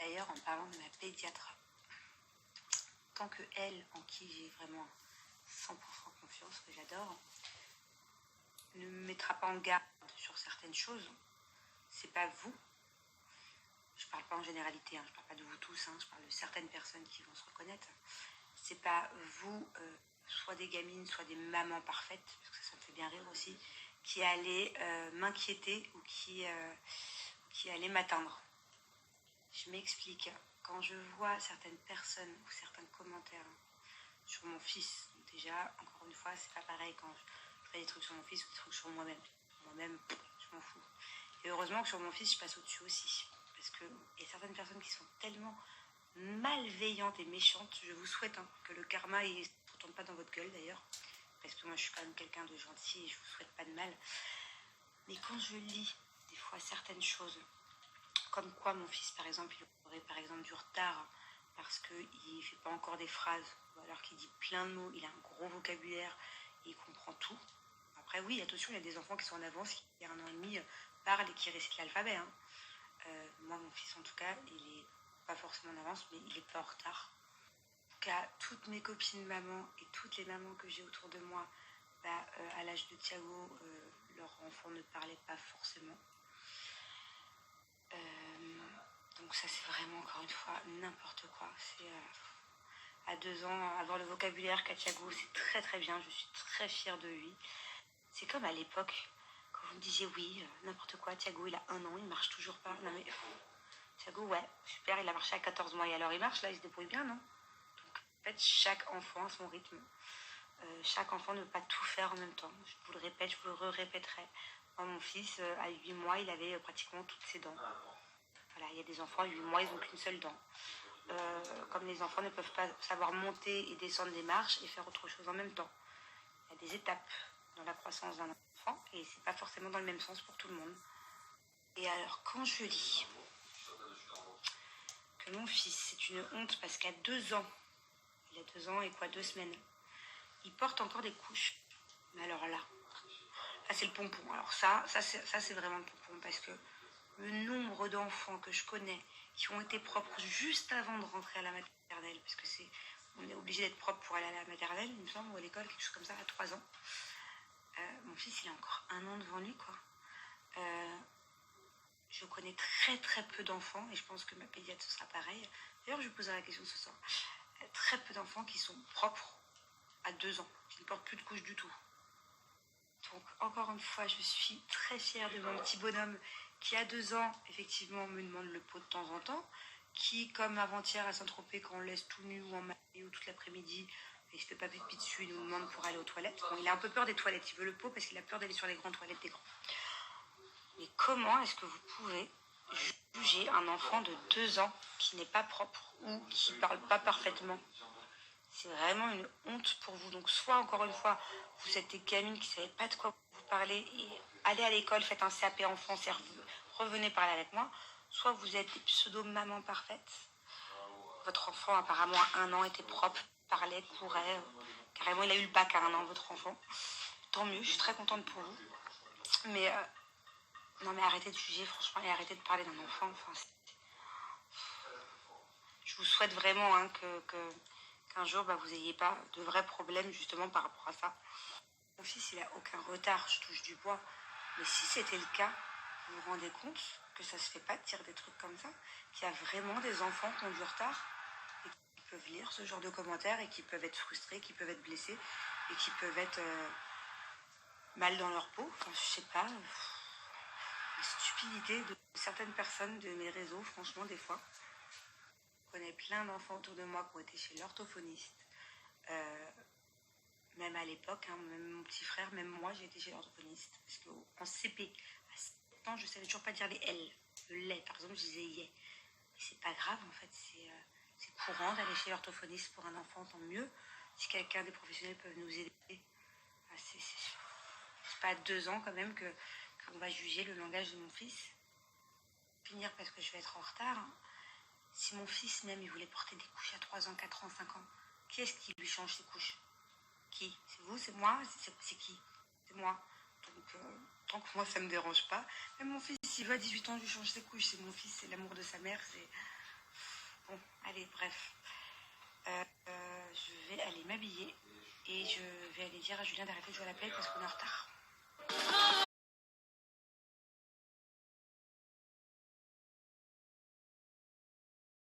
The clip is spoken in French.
d'ailleurs en parlant de ma pédiatre. Tant que elle, en qui j'ai vraiment 100% confiance, que j'adore, ne me mettra pas en garde sur certaines choses, c'est pas vous. Je parle pas en généralité, je parle pas de vous tous, je parle de certaines personnes qui vont se reconnaître. C'est pas vous, soit des gamines, soit des mamans parfaites, parce que ça me fait bien rire aussi, qui allez m'inquiéter ou qui allez m'atteindre. Je m'explique. Quand je vois certaines personnes ou certains commentaires sur mon fils, déjà, encore une fois, c'est pas pareil quand je fais des trucs sur mon fils ou des trucs sur moi-même. Moi-même, je m'en fous. Et heureusement que sur mon fils, je passe au-dessus aussi. Parce qu'il y a certaines personnes qui sont tellement malveillantes et méchantes. Je vous souhaite que le karma ne se retourne pas dans votre gueule d'ailleurs. Parce que moi, je suis quand même quelqu'un de gentil et je vous souhaite pas de mal. Mais quand je lis des fois certaines choses, comme quoi mon fils, par exemple, il aurait par exemple du retard parce qu'il ne fait pas encore des phrases, ou alors qu'il dit plein de mots, il a un gros vocabulaire et il comprend tout. Après, oui, attention, il y a des enfants qui sont en avance, qui a 1 an et demi, parlent et qui récitent l'alphabet. Moi, mon fils, en tout cas, il est pas forcément en avance, mais il est pas en retard. En tout cas, toutes mes copines mamans et toutes les mamans que j'ai autour de moi, à l'âge de Thiago, leur enfant ne parlait pas forcément. Donc ça, c'est vraiment, encore une fois, n'importe quoi. C'est à 2 ans, avoir le vocabulaire qu'a Thiago, c'est très très bien. Je suis très fière de lui. C'est comme à l'époque, quand vous me disiez oui, n'importe quoi, Thiago, il a 1 an, il marche toujours pas. Non mais, Thiago, ouais, super, il a marché à 14 mois et alors il marche, là, il se débrouille bien, non? Donc, en fait, chaque enfant a son rythme. Chaque enfant ne peut pas tout faire en même temps. Je vous le répète, je vous le répéterai. Moi, mon fils, à 8 mois, il avait pratiquement toutes ses dents. Voilà, il y a des enfants à 8 mois, ils n'ont qu'une seule dent. Comme les enfants ne peuvent pas savoir monter et descendre des marches et faire autre chose en même temps. Il y a des étapes dans la croissance d'un enfant et c'est pas forcément dans le même sens pour tout le monde. Et alors, quand je lis que mon fils, c'est une honte parce qu'à 2 ans, il a 2 ans et 2 semaines, il porte encore des couches. Mais alors là c'est le pompon. Alors ça c'est vraiment le pompon parce que le nombre d'enfants que je connais qui ont été propres juste avant de rentrer à la maternelle, parce que on est obligé d'être propre pour aller à la maternelle, il me semble, ou à l'école, quelque chose comme ça, à 3 ans. Mon fils, il a encore 1 an devant lui, quoi. Je connais très très peu d'enfants, et je pense que ma pédiatre ce sera pareil. D'ailleurs, je lui poserai la question ce soir. Très peu d'enfants qui sont propres à 2 ans, qui ne portent plus de couche du tout. Donc, encore une fois, je suis très fière de mon petit bonhomme qui, à 2 ans, effectivement, me demande le pot de temps en temps, qui, comme avant-hier à Saint-Tropez, quand on le laisse tout nu ou en maillot toute l'après-midi, il se fait pas pipi dessus, il nous demande pour aller aux toilettes. Bon, il a un peu peur des toilettes, il veut le pot parce qu'il a peur d'aller sur les grandes toilettes des grands. Mais comment est-ce que vous pouvez juger un enfant de 2 ans qui n'est pas propre ou qui ne parle pas parfaitement? C'est vraiment une honte pour vous. Donc soit, encore une fois, vous êtes des gamines qui ne savez pas de quoi vous parlez et allez à l'école, faites un CAP enfance et revenez parler avec moi. Soit vous êtes des pseudo-mamans parfaites. Votre enfant, apparemment, à 1 an, était propre, parlait, courait. Carrément, il a eu le bac à 1 an, votre enfant. Tant mieux, je suis très contente pour vous. Mais non, mais arrêtez de juger, franchement, et arrêtez de parler d'un enfant. Enfin, je vous souhaite vraiment qu'un jour, vous n'ayez pas de vrais problèmes justement par rapport à ça. Mon fils, il n'a aucun retard, je touche du bois. Mais si c'était le cas, vous vous rendez compte que ça se fait pas de dire des trucs comme ça, qu'il y a vraiment des enfants qui ont du retard et qui peuvent lire ce genre de commentaires et qui peuvent être frustrés, qui peuvent être blessés et qui peuvent être mal dans leur peau. Enfin, je sais pas, la stupidité de certaines personnes de mes réseaux, franchement, des fois. Je connais plein d'enfants autour de moi qui ont été chez l'orthophoniste. Même à l'époque, même mon petit frère, même moi, j'ai été chez l'orthophoniste. Parce qu'en CP, à 7 ans, je ne savais toujours pas dire les L. Le lait, par exemple, je disais yé. Mais c'est pas grave, en fait. C'est courant d'aller chez l'orthophoniste pour un enfant, tant mieux. Si quelqu'un des professionnels peuvent nous aider. C'est pas à 2 ans, quand même, qu'on va juger le langage de mon fils. Finir parce que je vais être en retard. Si mon fils, même, il voulait porter des couches à 3 ans, 4 ans, 5 ans, qui est-ce qui lui change ses couches? Qui? C'est vous? C'est moi? C'est qui? C'est moi. Donc, tant que moi, ça me dérange pas. Même mon fils, s'il va à 18 ans, je lui change ses couches. C'est mon fils, c'est l'amour de sa mère. Bon, allez, bref. Je vais aller m'habiller et je vais aller dire à Julien d'arrêter de jouer à la play parce qu'on est en retard.